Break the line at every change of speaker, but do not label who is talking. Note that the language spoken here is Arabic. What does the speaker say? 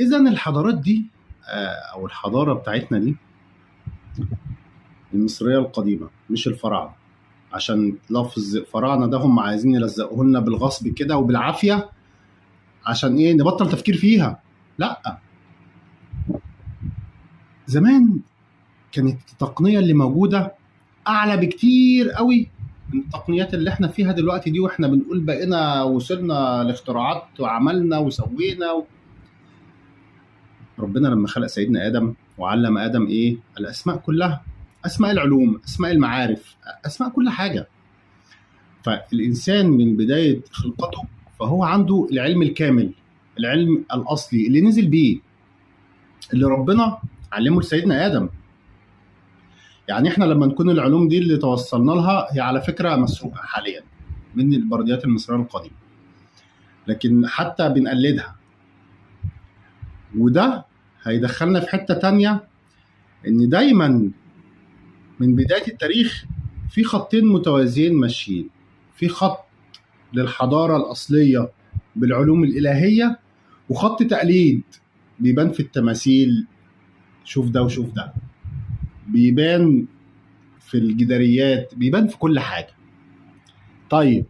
إذا الحضارات دي أو الحضارة بتاعتنا دي المصرية القديمة مش الفراعنة، عشان لفظ فراعنة ده هم عايزين يلزقوه لنا بالغصب كده وبالعافية عشان إيه نبطل تفكير فيها. لأ، زمان كانت التقنية اللي موجودة أعلى بكتير قوي من التقنيات اللي احنا فيها دلوقتي دي، واحنا بنقول بقينا وصلنا لاختراعات وعملنا وسوينا. ربنا لما خلق سيدنا آدم وعلم آدم إيه؟ الأسماء كلها، أسماء العلوم، أسماء المعارف، أسماء كل حاجة. فالإنسان من بداية خلقته فهو عنده العلم الكامل، العلم الأصلي اللي نزل بيه، اللي ربنا علمه لسيدنا آدم. يعني احنا لما نكون العلوم دي اللي توصلنا لها هي على فكرة مسروقة حاليا من البرديات المصرية القديمة، لكن حتى بنقلدها. وده هيدخلنا في حتة تانية، ان دايما من بداية التاريخ في خطين متوازيين ماشيين، في خط للحضارة الأصلية بالعلوم الإلهية، وخط تقليد بيبان في التماثيل، شوف ده وشوف ده، بيبان في الجداريات، بيبان في كل حاجة. طيب